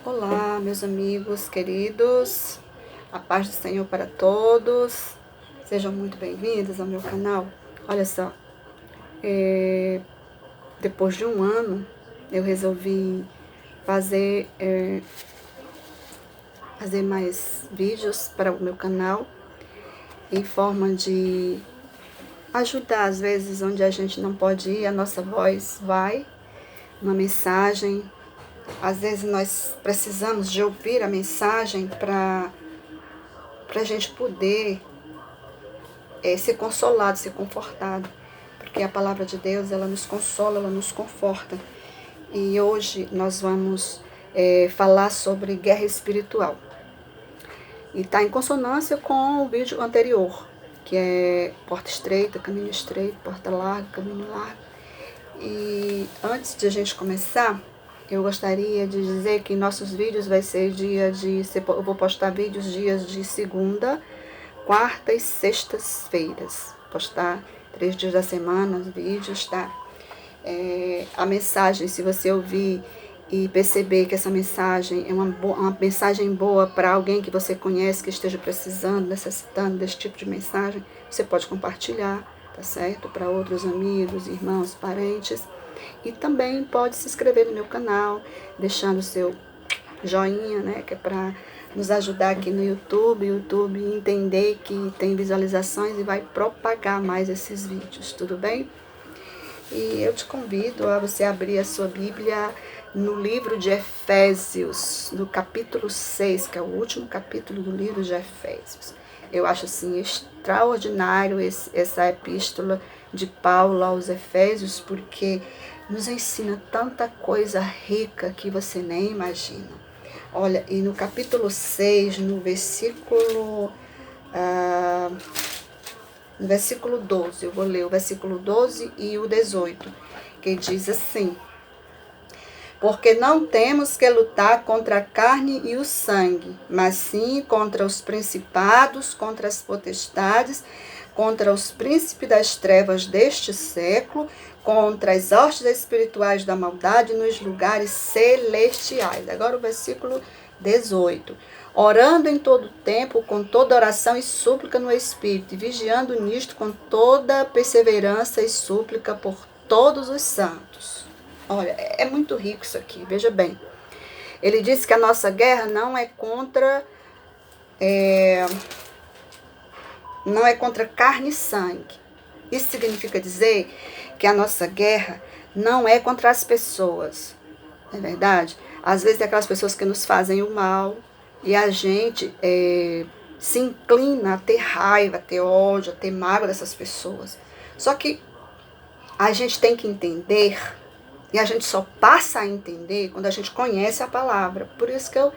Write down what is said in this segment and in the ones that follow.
Olá, meus amigos queridos, a paz do Senhor para todos, sejam muito bem-vindos ao meu canal. Olha só, depois de um ano eu resolvi fazer, fazer mais vídeos para o meu canal, em forma de ajudar, às vezes, onde a gente não pode ir, a nossa voz vai, uma mensagem. Às vezes nós precisamos de ouvir a mensagem para a gente poder ser consolado, ser confortado. Porque a palavra de Deus, ela nos consola, ela nos conforta. E hoje nós vamos falar sobre guerra espiritual. E está em consonância com o vídeo anterior, que é porta estreita, caminho estreito, porta larga, caminho largo. E antes de a gente começar, eu gostaria de dizer que nossos vídeos vai ser eu vou postar vídeos dias de segunda, quarta e sextas-feiras. Postar 3 dias da semana os vídeos, tá? A mensagem, se você ouvir e perceber que essa mensagem é uma mensagem boa para alguém que você conhece, que esteja precisando, necessitando desse tipo de mensagem, você pode compartilhar, tá certo? Para outros amigos, irmãos, parentes. E também pode se inscrever no meu canal, deixando o seu joinha, né? Que é para nos ajudar aqui no YouTube, o YouTube entender que tem visualizações e vai propagar mais esses vídeos, tudo bem? E eu te convido a você abrir a sua Bíblia no livro de Efésios, no capítulo 6, que é o último capítulo do livro de Efésios. Eu acho assim extraordinário essa epístola de Paulo aos Efésios, porque nos ensina tanta coisa rica que você nem imagina. Olha, e no capítulo 6, no versículo 12, eu vou ler o versículo 12 e o 18, que diz assim: porque não temos que lutar contra a carne e o sangue, mas sim contra os principados, contra as potestades, contra os príncipes das trevas deste século, contra as hostes espirituais da maldade nos lugares celestiais. Agora o versículo 18. Orando em todo tempo, com toda oração e súplica no Espírito, e vigiando nisto com toda perseverança e súplica por todos os santos. Olha, é muito rico isso aqui, veja bem. Ele disse que a nossa guerra não é contra carne e sangue. Isso significa dizer que a nossa guerra não é contra as pessoas, não é verdade? Às vezes é aquelas pessoas que nos fazem o mal e a gente se inclina a ter raiva, a ter ódio, a ter mágoa dessas pessoas. Só que a gente tem que entender, e a gente só passa a entender quando a gente conhece a palavra. Por isso que eu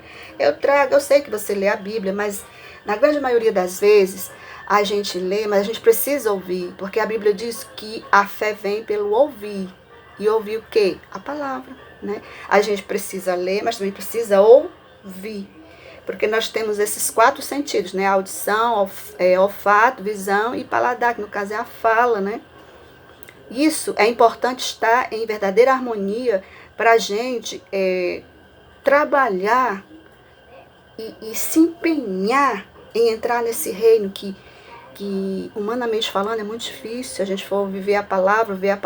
trago, eu sei que você lê a Bíblia, mas na grande maioria das vezes a gente lê, mas a gente precisa ouvir, porque a Bíblia diz que a fé vem pelo ouvir. E ouvir o quê? A palavra, né? A gente precisa ler, mas também precisa ouvir. Porque nós temos esses 4 sentidos, né? Audição, olfato, visão e paladar, que no caso é a fala, né? Isso é importante estar em verdadeira harmonia para a gente trabalhar e se empenhar em entrar nesse reino que, humanamente falando, é muito difícil. Se a gente for viver a palavra, ver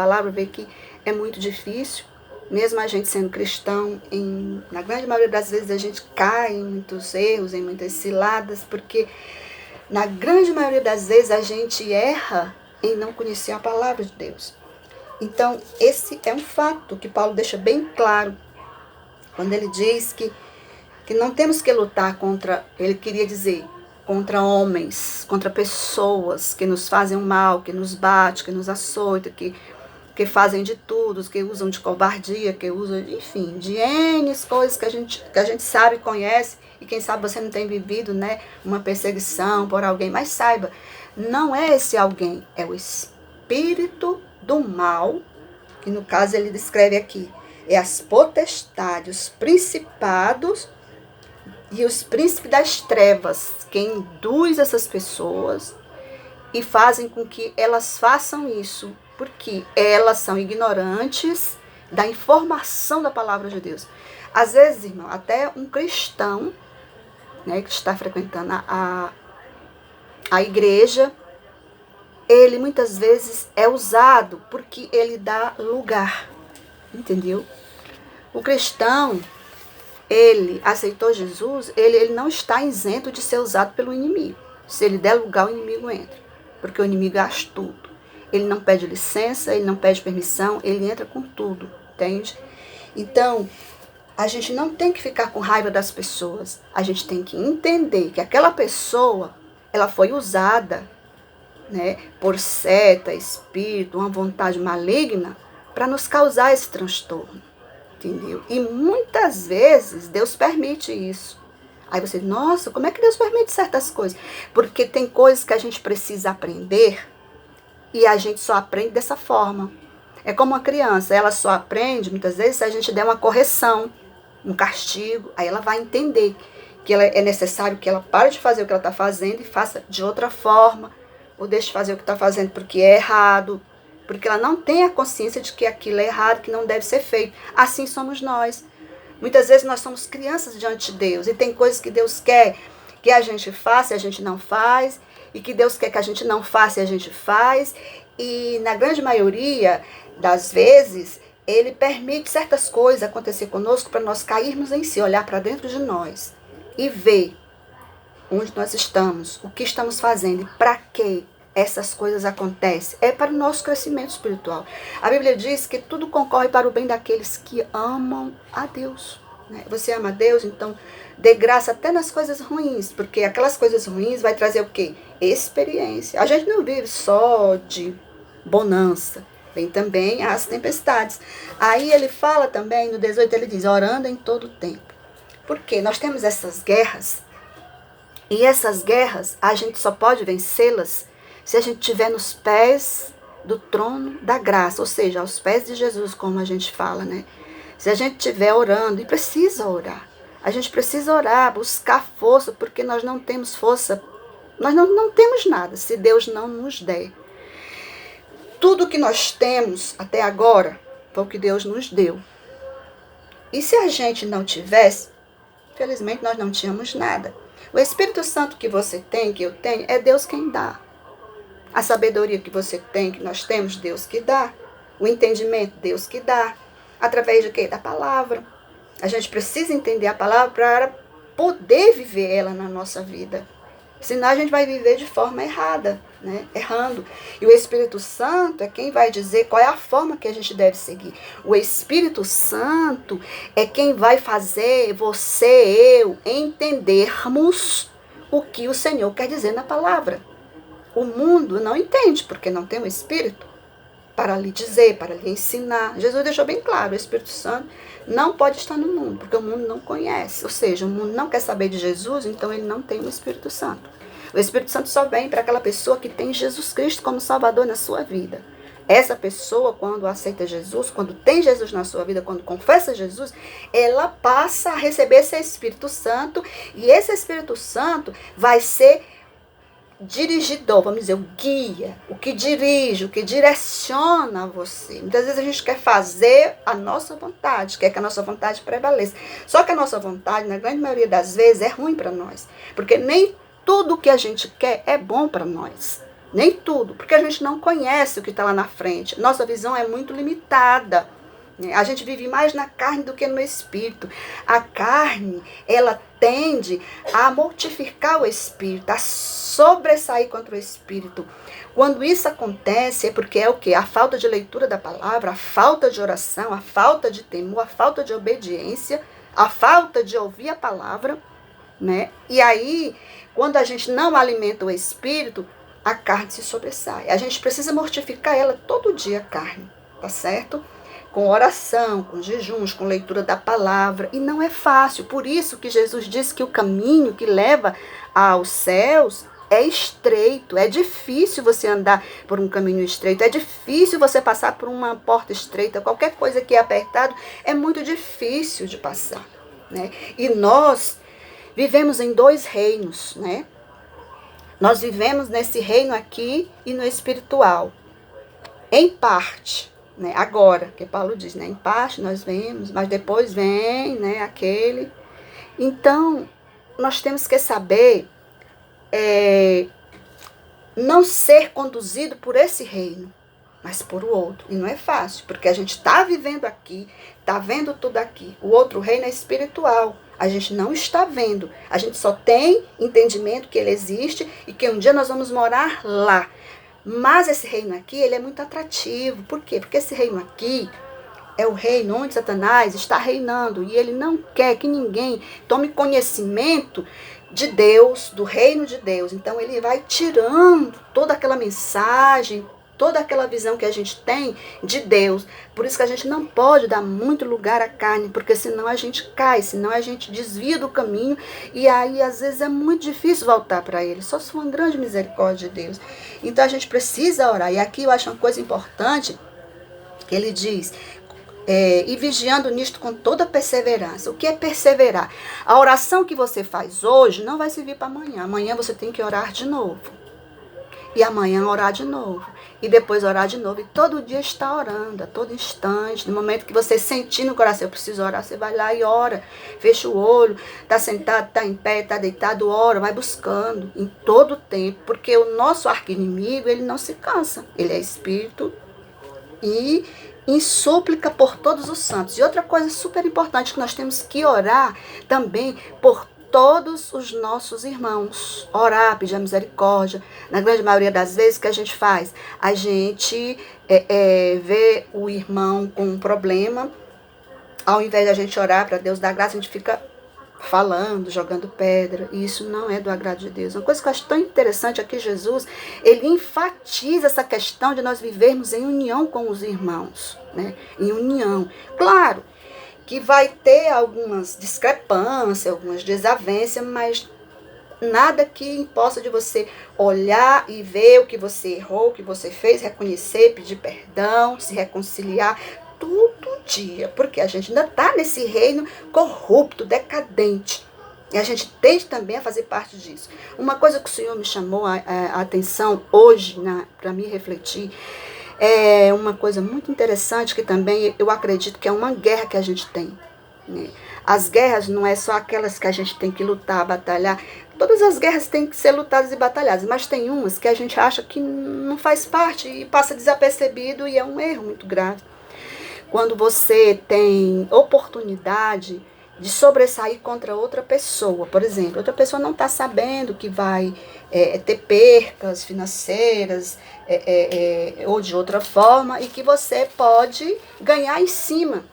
que é muito difícil. Mesmo a gente sendo cristão, na grande maioria das vezes a gente cai em muitos erros, em muitas ciladas, porque na grande maioria das vezes a gente erra em não conhecer a palavra de Deus. Então, esse é um fato que Paulo deixa bem claro, quando ele diz que não temos que lutar contra, ele queria dizer, contra homens, contra pessoas que nos fazem o mal, que nos batem, que nos açoitam, que fazem de tudo, que usam de covardia, que usam, enfim, de N coisas que a gente sabe e conhece, e quem sabe você não tem vivido, né, uma perseguição por alguém, mas saiba, não é esse alguém, é o espírito do mal, que no caso ele descreve aqui, é as potestades, os principados e os príncipes das trevas, que induz essas pessoas e fazem com que elas façam isso, porque elas são ignorantes, da informação da palavra de Deus. Às vezes, irmão, até um cristão, né, que está frequentando a igreja, ele muitas vezes é usado porque ele dá lugar, entendeu? O cristão, ele aceitou Jesus, ele não está isento de ser usado pelo inimigo. Se ele der lugar, o inimigo entra, porque o inimigo é astuto. Ele não pede licença, ele não pede permissão, ele entra com tudo, entende? Então, a gente não tem que ficar com raiva das pessoas. A gente tem que entender que aquela pessoa, ela foi usada, né, por seta, espírito, uma vontade maligna, para nos causar esse transtorno, entendeu? E muitas vezes Deus permite isso. Aí você, nossa, como é que Deus permite certas coisas? Porque tem coisas que a gente precisa aprender e a gente só aprende dessa forma. É como uma criança, ela só aprende muitas vezes se a gente der uma correção, um castigo, aí ela vai entender que é necessário que ela pare de fazer o que ela está fazendo e faça de outra forma, ou deixe de fazer o que está fazendo porque é errado, porque ela não tem a consciência de que aquilo é errado, que não deve ser feito. Assim somos nós. Muitas vezes nós somos crianças diante de Deus, e tem coisas que Deus quer que a gente faça e a gente não faz, e que Deus quer que a gente não faça e a gente faz, e na grande maioria das vezes, Ele permite certas coisas acontecer conosco para nós cairmos em si, olhar para dentro de nós e ver onde nós estamos, o que estamos fazendo e para que essas coisas acontecem. É para o nosso crescimento espiritual. A Bíblia diz que tudo concorre para o bem daqueles que amam a Deus. Né? Você ama a Deus, então dê graça até nas coisas ruins, porque aquelas coisas ruins vai trazer o quê? Experiência. A gente não vive só de bonança. Vem também as tempestades. Aí ele fala também, no 18, ele diz, orando em todo o tempo. Porque nós temos essas guerras, e essas guerras a gente só pode vencê-las se a gente estiver nos pés do trono da graça, ou seja, aos pés de Jesus, como a gente fala, né? Se a gente estiver orando, e precisa orar, a gente precisa orar, buscar força, porque nós não temos força, nós não temos nada, se Deus não nos der. Tudo que nós temos até agora foi o que Deus nos deu. E se a gente não tivesse, felizmente nós não tínhamos nada. O Espírito Santo que você tem, que eu tenho, é Deus quem dá. A sabedoria que você tem, que nós temos, Deus que dá. O entendimento, Deus que dá. Através de quê? Da palavra. A gente precisa entender a palavra para poder viver ela na nossa vida. Senão a gente vai viver de forma errada, né? Errando. E o Espírito Santo é quem vai dizer qual é a forma que a gente deve seguir. O Espírito Santo é quem vai fazer você, eu, entendermos o que o Senhor quer dizer na palavra. O mundo não entende, porque não tem o Espírito para lhe dizer, para lhe ensinar. Jesus deixou bem claro, o Espírito Santo não pode estar no mundo, porque o mundo não conhece. Ou seja, o mundo não quer saber de Jesus, então ele não tem o Espírito Santo. O Espírito Santo só vem para aquela pessoa que tem Jesus Cristo como Salvador na sua vida. Essa pessoa, quando aceita Jesus, quando tem Jesus na sua vida, quando confessa Jesus, ela passa a receber esse Espírito Santo, e esse Espírito Santo vai ser dirigidor, vamos dizer, o guia, o que dirige, o que direciona você. Muitas vezes a gente quer fazer a nossa vontade, quer que a nossa vontade prevaleça. Só que a nossa vontade, na grande maioria das vezes, é ruim para nós. Porque nem tudo que a gente quer é bom para nós. Nem tudo, porque a gente não conhece o que está lá na frente. Nossa visão é muito limitada. A gente vive mais na carne do que no espírito. A carne, ela tende a mortificar o espírito, a sobressair contra o espírito. Quando isso acontece, é porque é o quê? A falta de leitura da palavra, a falta de oração, a falta de temor, a falta de obediência, a falta de ouvir a palavra, né? E aí, quando a gente não alimenta o espírito, a carne se sobressai. A gente precisa mortificar ela todo dia, a carne, tá certo? Com oração, com jejuns, com leitura da palavra. E não é fácil. Por isso que Jesus disse que o caminho que leva aos céus é estreito. É difícil você andar por um caminho estreito. É difícil você passar por uma porta estreita. Qualquer coisa que é apertado é muito difícil de passar, né? E nós vivemos em dois reinos, né? Nós vivemos nesse reino aqui e no espiritual. Em parte. né? Agora, que Paulo diz, né? Em parte nós vemos, mas depois vem, né? Aquele. Então, nós temos que saber não ser conduzido por esse reino, mas por o outro. E não é fácil, porque a gente está vivendo aqui, está vendo tudo aqui. O outro reino é espiritual. A gente não está vendo. A gente só tem entendimento que ele existe e que um dia nós vamos morar lá. Mas esse reino aqui, ele é muito atrativo. Por quê? Porque esse reino aqui é o reino onde Satanás está reinando. E ele não quer que ninguém tome conhecimento de Deus, do reino de Deus. Então ele vai tirando toda aquela mensagem, toda aquela visão que a gente tem de Deus. Por isso que a gente não pode dar muito lugar à carne, porque senão a gente cai, senão a gente desvia do caminho, e aí às vezes é muito difícil voltar para ele, só se for uma grande misericórdia de Deus. Então a gente precisa orar. E aqui eu acho uma coisa importante, que ele diz, e vigiando nisto com toda perseverança. O que é perseverar? A oração que você faz hoje não vai servir para amanhã. Amanhã você tem que orar de novo. E amanhã orar de novo. E depois orar de novo. E todo dia está orando, a todo instante. No momento que você sentir no coração, eu preciso orar, você vai lá e ora. Fecha o olho, está sentado, está em pé, está deitado, ora, vai buscando. Em todo o tempo. Porque o nosso arqui-inimigo, ele não se cansa. Ele é espírito e em súplica por todos os santos. E outra coisa super importante, que nós temos que orar também por todos os nossos irmãos. Orar, pedir a misericórdia. Na grande maioria das vezes, o que a gente faz? A gente vê o irmão com um problema, ao invés de a gente orar para Deus dar graça, a gente fica falando, jogando pedra, e isso não é do agrado de Deus. Uma coisa que eu acho tão interessante é que Jesus, ele enfatiza essa questão de nós vivermos em união com os irmãos, né? Em união. Claro que vai ter algumas discrepâncias, algumas desavenças, mas nada que impossa de você olhar e ver o que você errou, o que você fez, reconhecer, pedir perdão, se reconciliar, todo dia, porque a gente ainda está nesse reino corrupto, decadente. E a gente tende também a fazer parte disso. Uma coisa que o Senhor me chamou a atenção hoje, para me refletir, é uma coisa muito interessante, que também eu acredito que é uma guerra que a gente tem, né? As guerras não é só aquelas que a gente tem que lutar, batalhar. Todas as guerras têm que ser lutadas e batalhadas, mas tem umas que a gente acha que não faz parte e passa desapercebido, e é um erro muito grave. Quando você tem oportunidade de sobressair contra outra pessoa, por exemplo, outra pessoa não está sabendo que vai ter percas financeiras ou de outra forma, e que você pode ganhar em cima,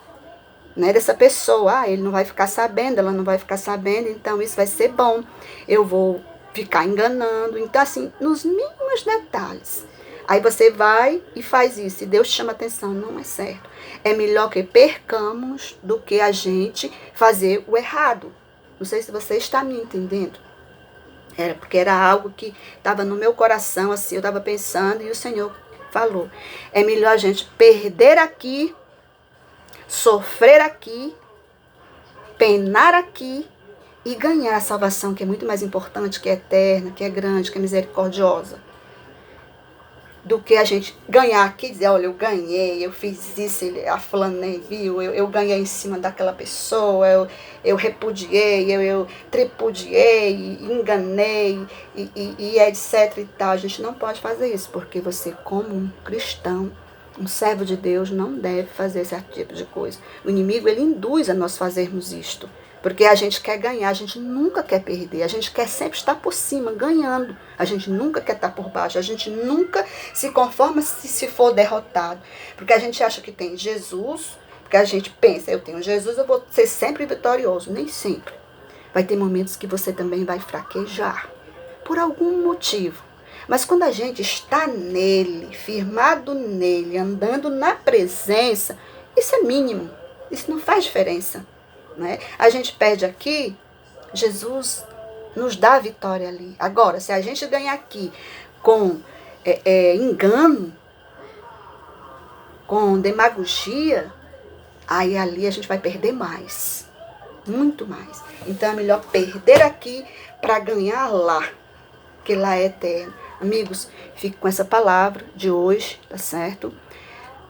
né, dessa pessoa. Ele não vai ficar sabendo, ela não vai ficar sabendo, então isso vai ser bom. Eu vou ficar enganando. Então, assim, nos mínimos detalhes. Aí você vai e faz isso, e Deus chama atenção, não é certo. É melhor que percamos do que a gente fazer o errado. Não sei se você está me entendendo. Porque era algo que estava no meu coração, assim, eu estava pensando, e o Senhor falou. É melhor a gente perder aqui, sofrer aqui, penar aqui, e ganhar a salvação, que é muito mais importante, que é eterna, que é grande, que é misericordiosa, do que a gente ganhar aqui e dizer, olha, eu ganhei, eu fiz isso, a fulana nem viu, eu ganhei em cima daquela pessoa, eu repudiei, eu tripudiei, enganei, e etc e tal. A gente não pode fazer isso, porque você, como um cristão, um servo de Deus, não deve fazer esse tipo de coisa. O inimigo, ele induz a nós fazermos isto, porque a gente quer ganhar, a gente nunca quer perder, a gente quer sempre estar por cima, ganhando. A gente nunca quer estar por baixo, a gente nunca se conforma se for derrotado. Porque a gente acha que tem Jesus, porque a gente pensa, eu tenho Jesus, eu vou ser sempre vitorioso. Nem sempre. Vai ter momentos que você também vai fraquejar, por algum motivo. Mas quando a gente está nele, firmado nele, andando na presença, isso é mínimo, isso não faz diferença. Né? A gente perde aqui, Jesus nos dá a vitória ali. Agora, se a gente ganhar aqui com engano, com demagogia, aí ali a gente vai perder mais, muito mais. Então é melhor perder aqui para ganhar lá, que lá é eterno. Amigos, fique com essa palavra de hoje, tá certo?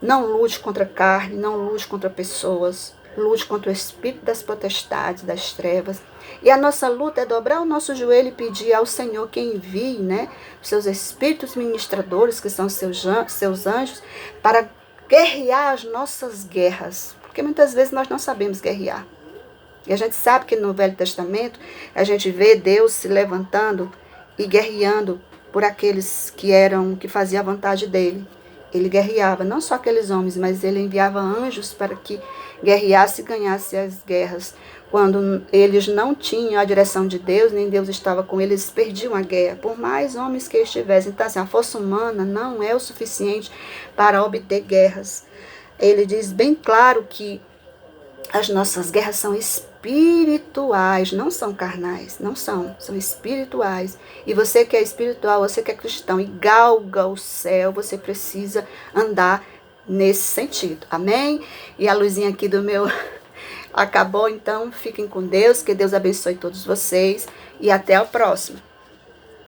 Não lute contra a carne, não lute contra pessoas, lute contra o espírito das potestades, das trevas. E a nossa luta é dobrar o nosso joelho e pedir ao Senhor que envie, né, seus espíritos ministradores, que são seus anjos, para guerrear as nossas guerras. Porque muitas vezes nós não sabemos guerrear. E a gente sabe que no Velho Testamento a gente vê Deus se levantando e guerreando por aqueles que faziam a vontade dele. Ele guerreava, não só aqueles homens, mas ele enviava anjos para que guerreasse e ganhasse as guerras. Quando eles não tinham a direção de Deus, nem Deus estava com eles, eles perdiam a guerra, por mais homens que estivessem. Então, assim, a força humana não é o suficiente para obter guerras. Ele diz bem claro que as nossas guerras são espirituais, não são carnais, não são espirituais. E você que é espiritual, você que é cristão e galga o céu, você precisa andar nesse sentido, amém? E a luzinha aqui do meu acabou, então fiquem com Deus, que Deus abençoe todos vocês e até o próximo.